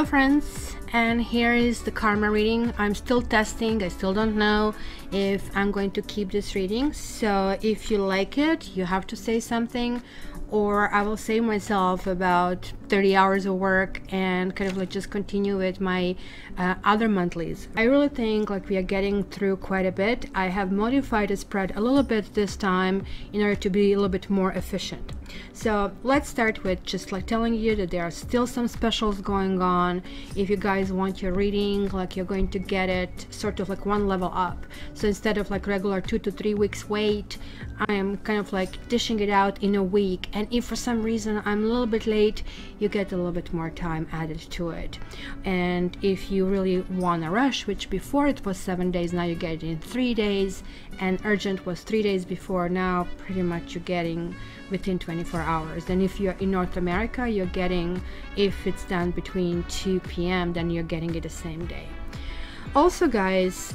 Hello friends, and here is the karma reading. I'm still testing. I still don't know if I'm going to keep this reading, so if you like it you have to say something, or I will save myself about 30 hours of work and kind of like just continue with my other monthlies. I really think like we are getting through quite a bit. I have modified the spread a little bit this time in order to be a little bit more efficient. So let's start with just like telling you that there are still some specials going on. If you guys want your reading, like you're going to get it sort of like one level up. So instead of like regular 2 to 3 weeks wait, I am kind of like dishing it out in a week, and if for some reason I'm a little bit late, you get a little bit more time added to it. And if you really want a rush, which before it was 7 days, now you get it in 3 days, and urgent was 3 days before, now pretty much you're getting within 24 hours. Then if you're in North America, you're getting, if it's done between 2 p.m., then you're getting it the same day. Also guys,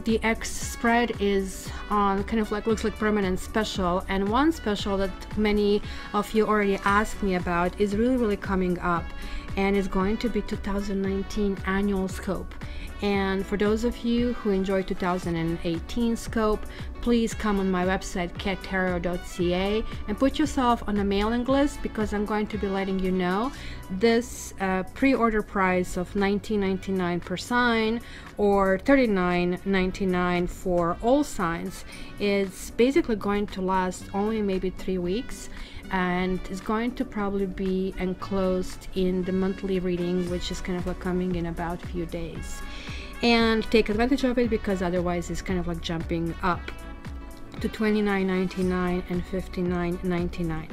the X spread is on kind of like looks like permanent special, and one special that many of you already asked me about is really coming up, and is going to be 2019 annual scope. And for those of you who enjoy 2018 scope, please come on my website cattarot.ca and put yourself on a mailing list, because I'm going to be letting you know this pre-order price of $19.99 per sign or $39.99 for all signs is basically going to last only maybe 3 weeks, and is going to probably be enclosed in the monthly reading, which is kind of like coming in about a few days. And take advantage of it, because otherwise it's kind of like jumping up to $29.99 and $59.99.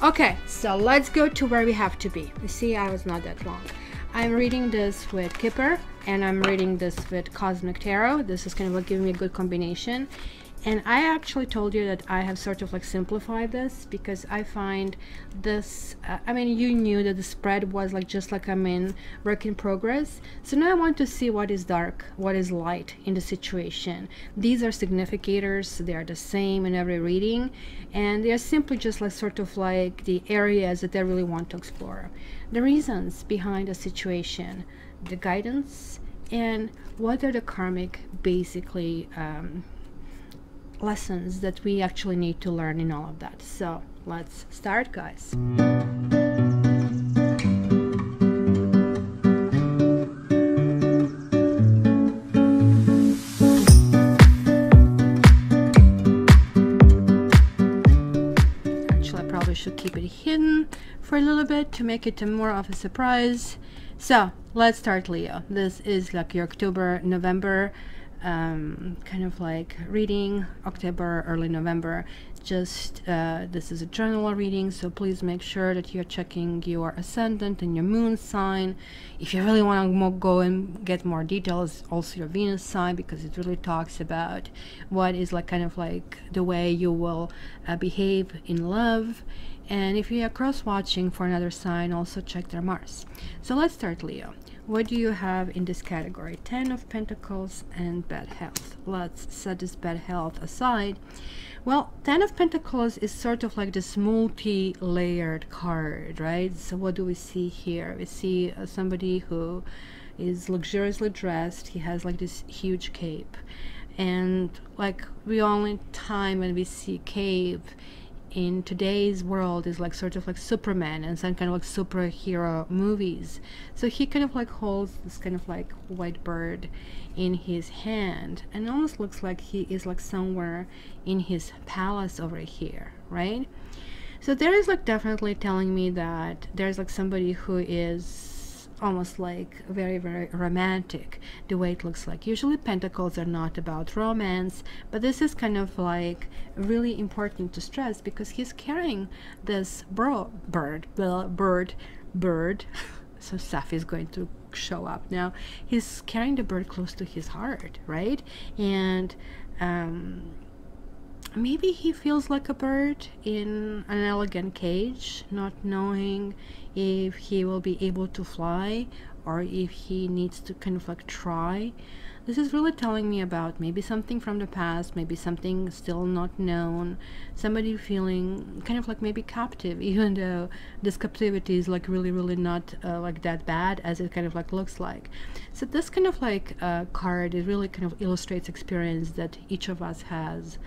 Okay, so let's go to where we have to be. You see, I was not that long. I'm reading this with Kipper, and I'm reading this with Cosmic Tarot. This is kind of like giving me a good combination. And I actually told you that I have sort of like simplified this, because I find this, I mean, you knew that the spread was like just like I'm in work in progress. So now I want to see what is dark, what is light in the situation. These are significators. They are the same in every reading, and they are simply just like sort of like the areas that I really want to explore. The reasons behind the situation, the guidance, and what are the karmic basically lessons that we actually need to learn in all of that. So let's start, guys. Actually, I probably should keep it hidden for a little bit to make it more of a surprise. So let's start, Leo. This is like your October, November kind of like reading, October, early November. Just this is a general reading, so please make sure that you're checking your ascendant and your moon sign. If you really want to go and get more details, also your Venus sign, because it really talks about what is like kind of like the way you will behave in love. And if you are cross watching for another sign, also check their Mars. So let's start, Leo. What do you have in this category? 10 of Pentacles and bad health. Let's set this bad health aside. Well, 10 of Pentacles is sort of like this multi-layered card, right? So what do we see here? We see somebody who is luxuriously dressed. He has like this huge cape. And like the only time when we see cape in today's world is like sort of like Superman and some kind of like superhero movies. So he kind of like holds this kind of like white bird in his hand, and it almost looks like he is like somewhere in his palace over here, right? So there is like definitely telling me that there's like somebody who is almost like very romantic, the way it looks like. Usually pentacles are not about romance, but this is kind of like really important to stress, because he's carrying this bird. So Safi is going to show up now. He's carrying the bird close to his heart, right? And maybe he feels like a bird in an elegant cage, not knowing if he will be able to fly or if he needs to kind of like try. This is really telling me about maybe something from the past, maybe something still not known, somebody feeling kind of like maybe captive, even though this captivity is like really not like that bad as it kind of like looks like. So this kind of like card, it really kind of illustrates experience that each of us has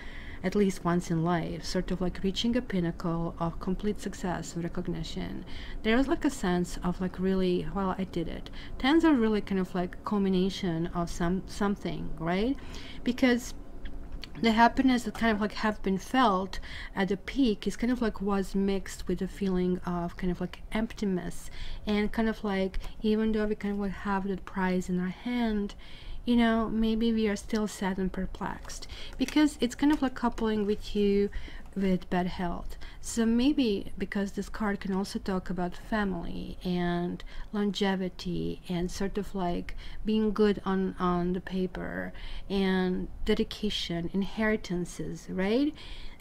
at least once in life, sort of like reaching a pinnacle of complete success and recognition. There's like a sense of like really, well, I did it. Tens are really kind of like culmination of something, right? Because the happiness that kind of like have been felt at the peak is kind of like was mixed with a feeling of kind of like emptiness, and kind of like, even though we kind of like have that prize in our hand, you know, maybe we are still sad and perplexed, because it's kind of like coupling with you with bad health. So maybe because this card can also talk about family and longevity and sort of like being good on the paper and dedication, inheritances, right?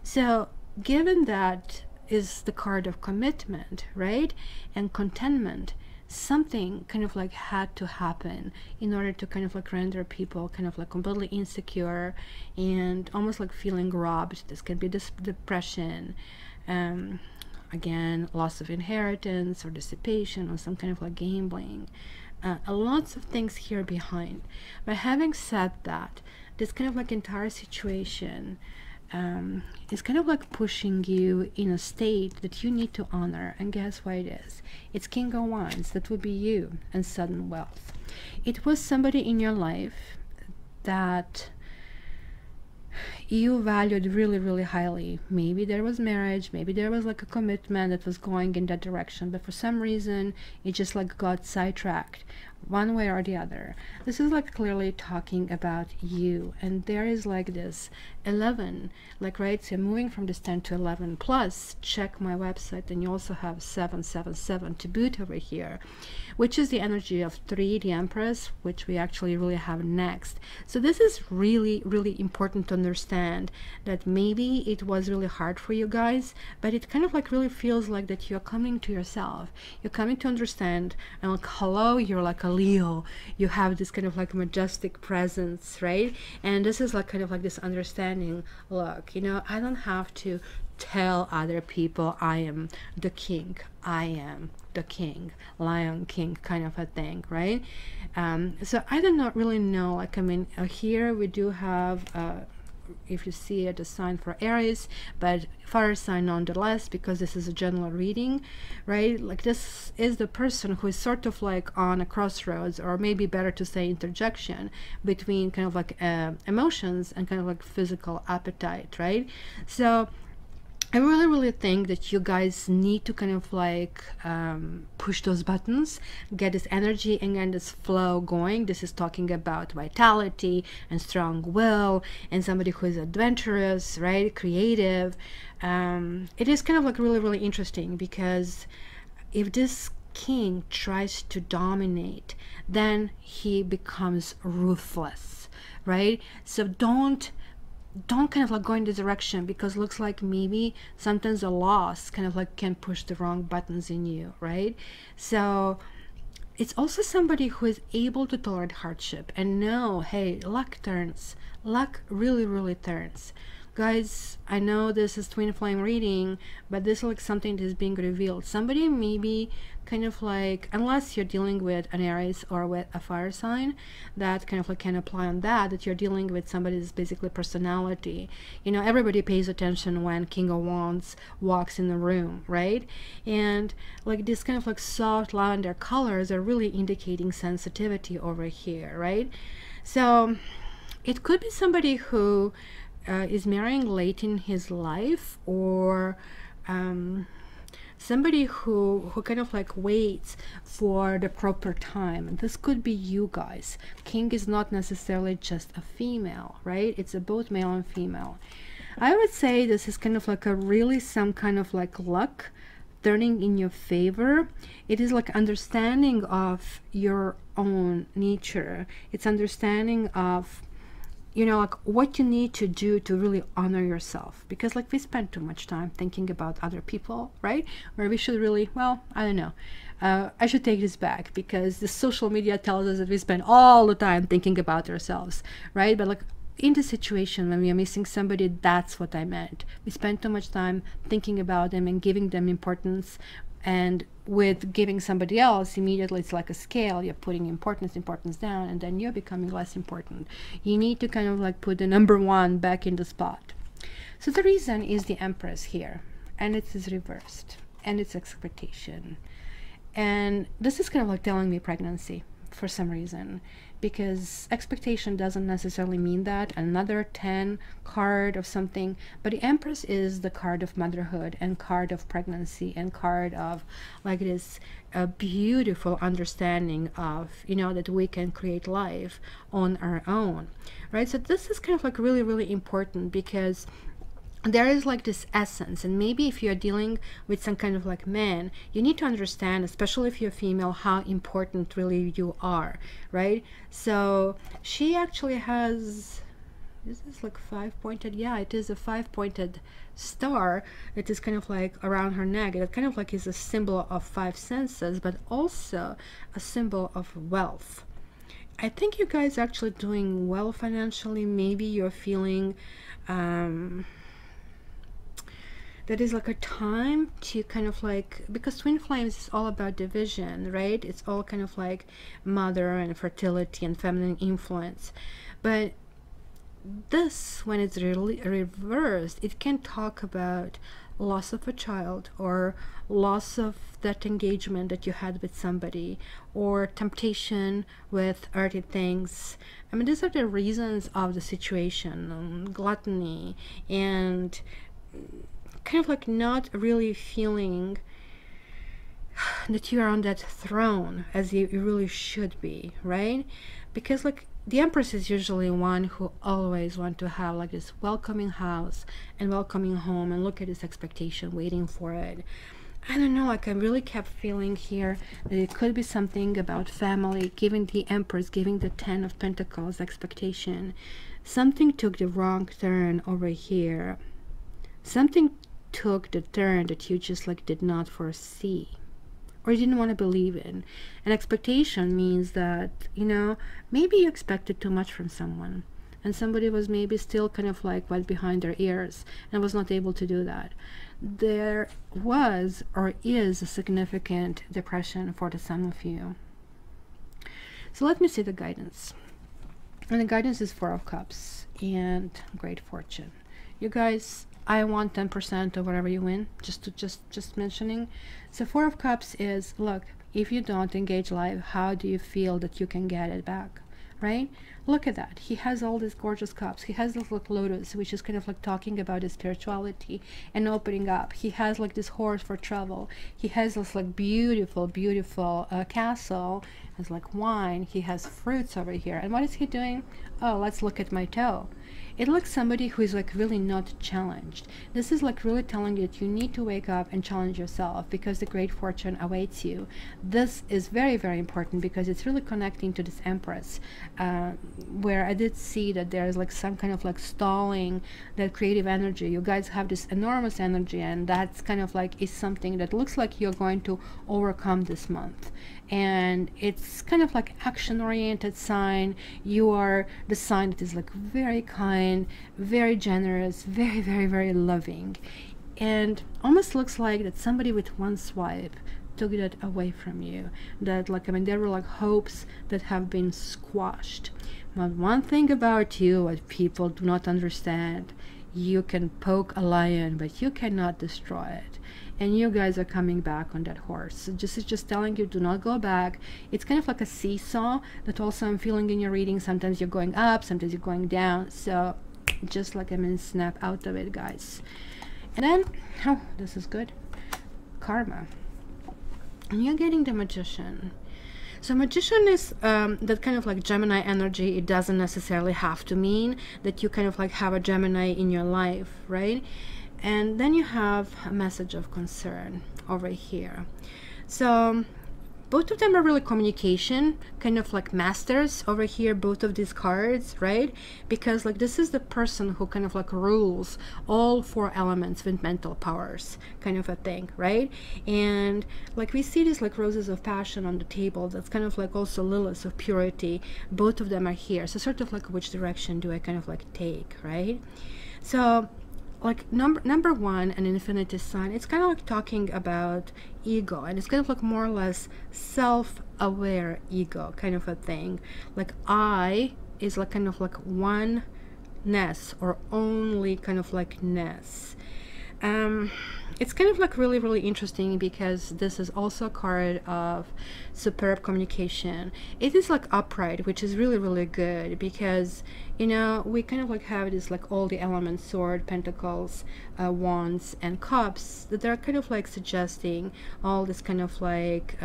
So given that is the card of commitment, right, and contentment, something kind of like had to happen in order to kind of like render people kind of like completely insecure and almost like feeling robbed. This can be this depression, again, loss of inheritance or dissipation or some kind of like gambling, lots of things here behind. But having said that, this kind of like entire situation is kind of like pushing you in a state that you need to honor. And guess what it is? It's King of Wands. That would be you and sudden wealth. It was somebody in your life that you valued really highly. Maybe there was marriage, maybe there was like a commitment that was going in that direction, but for some reason it just like got sidetracked one way or the other. This is like clearly talking about you, and there is like this 11, like, right, so moving from this 10 to 11, plus check my website, and you also have 777 to boot over here, which is the energy of 3, the Empress, which we actually really have next. So this is really important to understand that maybe it was really hard for you guys, but it kind of like really feels like that you're coming to yourself, you're coming to understand, and like, hello, you're like a Leo, you have this kind of like majestic presence, right? And this is like kind of like this understanding, look, you know, I don't have to tell other people I am the king, I am the king, Lion King kind of a thing, right? So I do not really know, like, I mean, here we do have if you see it, a sign for Aries, but fire sign nonetheless, because this is a general reading, right? Like, this is the person who is sort of like on a crossroads, or maybe better to say interjection between kind of like emotions and kind of like physical appetite, right? So I really think that you guys need to kind of like push those buttons, get this energy and get this flow going. This is talking about vitality and strong will, and somebody who is adventurous, right, creative. It is kind of like really interesting, because if this king tries to dominate, then he becomes ruthless, right? So don't kind of like go in this direction, because it looks like maybe sometimes a loss kind of like can push the wrong buttons in you, right? So it's also somebody who is able to tolerate hardship and know, hey, luck turns, luck really turns. Guys, I know this is twin flame reading, but this is like something that is being revealed. Somebody maybe kind of like, unless you're dealing with an Aries or with a fire sign, that kind of like can apply on that you're dealing with somebody's basically personality. You know, everybody pays attention when King of Wands walks in the room, right? And like this kind of like soft lavender colors are really indicating sensitivity over here, right? So it could be somebody who is marrying late in his life, or somebody who kind of like waits for the proper time. And this could be you guys. King is not necessarily just a female, right? It's a both male and female. I would say this is kind of like a really some kind of like luck turning in your favor. It is like understanding of your own nature. It's understanding of, you know, like what you need to do to really honor yourself, because like we spend too much time thinking about other people, right? Where we should really, well, I don't know, I should take this back, because the social media tells us that we spend all the time thinking about ourselves, right? But like in the situation when we are missing somebody, that's what I meant. We spend too much time thinking about them and giving them importance. And with giving somebody else, immediately it's like a scale. You're putting importance down, and then you're becoming less important. You need to kind of like put the number one back in the spot. So the reason is the Empress here, and it is reversed, and it's expectation. And this is kind of like telling me pregnancy for some reason, because expectation doesn't necessarily mean that. Another 10 card of something, but the Empress is the card of motherhood and card of pregnancy and card of like this beautiful understanding of, you know, that we can create life on our own, right? So this is kind of like really, really important, because there is like this essence. And maybe if you're dealing with some kind of like man, you need to understand, especially if you're female, how important really you are, right? So she actually has, this is like 5-pointed, yeah, it is a 5-pointed star that is kind of like around her neck. It kind of like is a symbol of 5 senses, but also a symbol of wealth. I think you guys are actually doing well financially. Maybe you're feeling that is like a time to kind of like, because twin flames is all about division, right? It's all kind of like mother and fertility and feminine influence. But this, when it's really reversed, it can talk about loss of a child, or loss of that engagement that you had with somebody, or temptation with earthly things. I mean, these are the reasons of the situation, gluttony, and kind of like not really feeling that you are on that throne as you really should be, right? Because like the Empress is usually one who always want to have like this welcoming house and welcoming home, and look at this expectation, waiting for it. I don't know, like I really kept feeling here that it could be something about family, giving the Empress, giving the 10 of Pentacles expectation. Something took the wrong turn over here. Something took the turn that you just like did not foresee, or you didn't want to believe in. An expectation means that, you know, maybe you expected too much from someone, and somebody was maybe still kind of like wet behind their ears and was not able to do that. There was or is a significant depression for the some of you. So let me see the guidance. And the guidance is 4 of Cups and Great Fortune. You guys, I want 10% of whatever you win, just mentioning. So 4 of Cups is, look, if you don't engage live, how do you feel that you can get it back, right? Look at that. He has all these gorgeous cups. He has this like lotus, which is kind of like talking about his spirituality and opening up. He has like this horse for travel. He has this like beautiful castle. Has like wine. He has fruits over here. And what is he doing? Oh, let's look at my toe. It looks somebody who is like really not challenged. This is like really telling you that you need to wake up and challenge yourself, because the Great Fortune awaits you. This is very, very important, because it's really connecting to this Empress, where I did see that there's like some kind of like stalling that creative energy. You guys have this enormous energy, and that's kind of like is something that looks like you're going to overcome this month. And it's kind of like action-oriented sign. You are the sign that is like very kind, very generous, very, very, very loving. And almost looks like that somebody with one swipe took that away from you. That like, I mean, there were like hopes that have been squashed. But one thing about you, what people do not understand, you can poke a lion, but you cannot destroy it. And you guys are coming back on that horse. So this is just telling you, do not go back. It's kind of like a seesaw that also I'm feeling in your reading. Sometimes you're going up, sometimes you're going down. So just like, I mean, snap out of it, guys. And then, oh, this is good. Karma. And you're getting the Magician. So Magician is that kind of like Gemini energy. It doesn't necessarily have to mean that you kind of like have a Gemini in your life, right? And then you have a message of concern over here. So both of them are really communication, kind of like masters over here, both of these cards, right? Because like this is the person who kind of like rules all 4 elements with mental powers, kind of a thing, right? And like we see these like roses of passion on the table, that's kind of like also lilies of purity. Both of them are here. So sort of like which direction do I kind of like take, right? So like number 1, an infinity sign, it's kind of like talking about ego, and it's kind of like more or less self-aware ego kind of a thing. Like I is like kind of like oneness or only kind of like ness. It's kind of like really, really interesting because this is also a card of superb communication. It is like upright, which is really, really good because, you know, we kind of like have this like all the elements, sword, pentacles, wands, and cups, that they're kind of like suggesting all this kind of like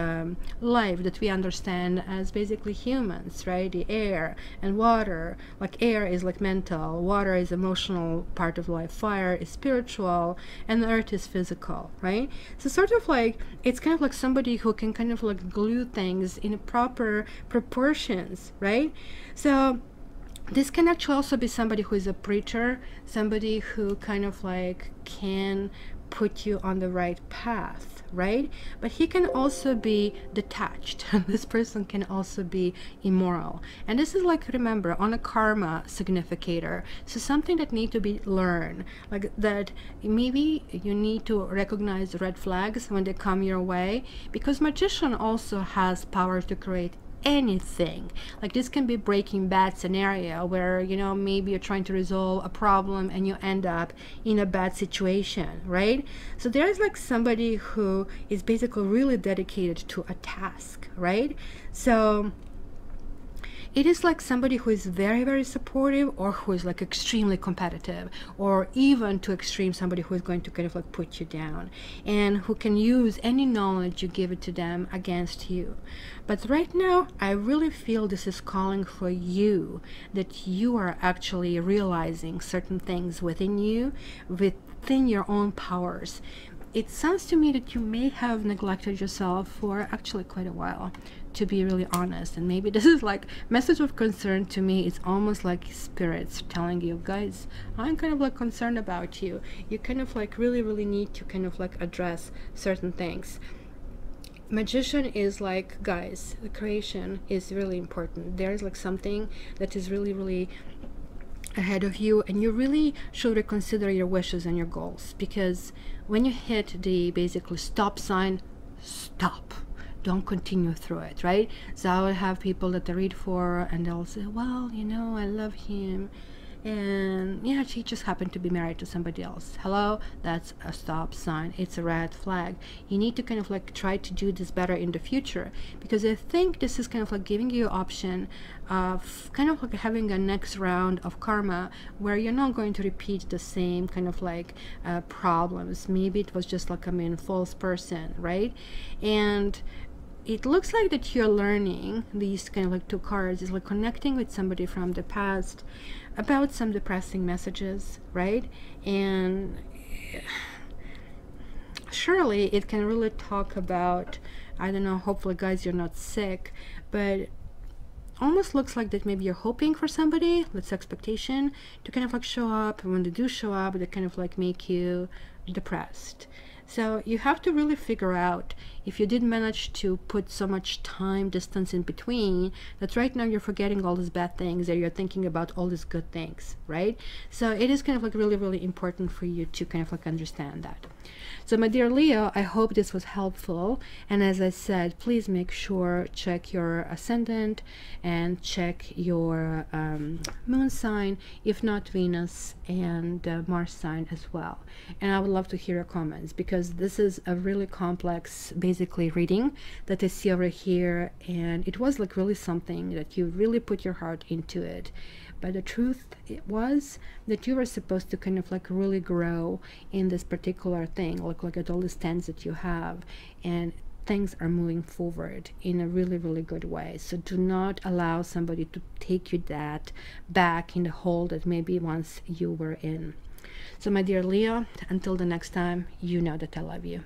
life that we understand as basically humans, right? The air and water. Like air is like mental, water is emotional part of life, fire is spiritual, and earth is physical, right? So sort of like it's kind of like somebody who can kind of like glue things in proper proportions, right? So this can actually also be somebody who is a preacher, somebody who kind of like can put you on the right path, right? But he can also be detached. This person can also be immoral. And this is like, remember, on a karma significator. So something that need to be learned, like that maybe you need to recognize red flags when they come your way, because magician also has power to create anything. Like this can be Breaking Bad scenario where, you know, maybe you're trying to resolve a problem and you end up in a bad situation, right? So there's like somebody who is basically really dedicated to a task, right? So it is like somebody who is very, very supportive, or who is like extremely competitive, or even to extreme somebody who is going to kind of like put you down, and who can use any knowledge you give it to them against you. But right now, I really feel this is calling for you, that you are actually realizing certain things within you, within your own powers. It sounds to me that you may have neglected yourself for actually quite a while, to be really honest. And maybe this is like message of concern to me. It's almost like spirits telling you, guys, I'm kind of like concerned about you. You kind of like really, really need to kind of like address certain things. Magician is like, guys, the creation is really important. There is like something that is really, really ahead of you, and you really should reconsider your wishes and your goals, because when you hit the basically stop sign, stop, don't continue through it, right? So I will have people that I read for, and they'll say, well, you know, I love him, and yeah, she just happened to be married to somebody else. Hello, that's a stop sign. It's a red flag. You need to kind of like try to do this better in the future, because I think this is kind of like giving you an option of kind of like having a next round of karma where you're not going to repeat the same kind of like problems. Maybe it was just like, I mean, false person, right? And it looks like that you're learning these kind of like 2 cards is like connecting with somebody from the past about some depressing messages, right? And surely it can really talk about, I don't know, hopefully guys you're not sick, but almost looks like that maybe you're hoping for somebody, that's expectation, to kind of like show up, and when they do show up, they kind of like make you depressed. So you have to really figure out, if you did manage to put so much time distance in between, that right now you're forgetting all these bad things and you're thinking about all these good things, right? So it is kind of like really, really important for you to kind of like understand that. So my dear Leo, I hope this was helpful. And as I said, please make sure check your ascendant and check your moon sign, if not Venus and Mars sign as well. And I would love to hear your comments, because this is a really complex basically reading that I see over here, and it was like really something that you really put your heart into it. But the truth it was that you were supposed to kind of like really grow in this particular thing, look at all the stands that you have, and things are moving forward in a really, really good way. So do not allow somebody to take you that back in the hole that maybe once you were in. So my dear Leo, until the next time, you know that I love you.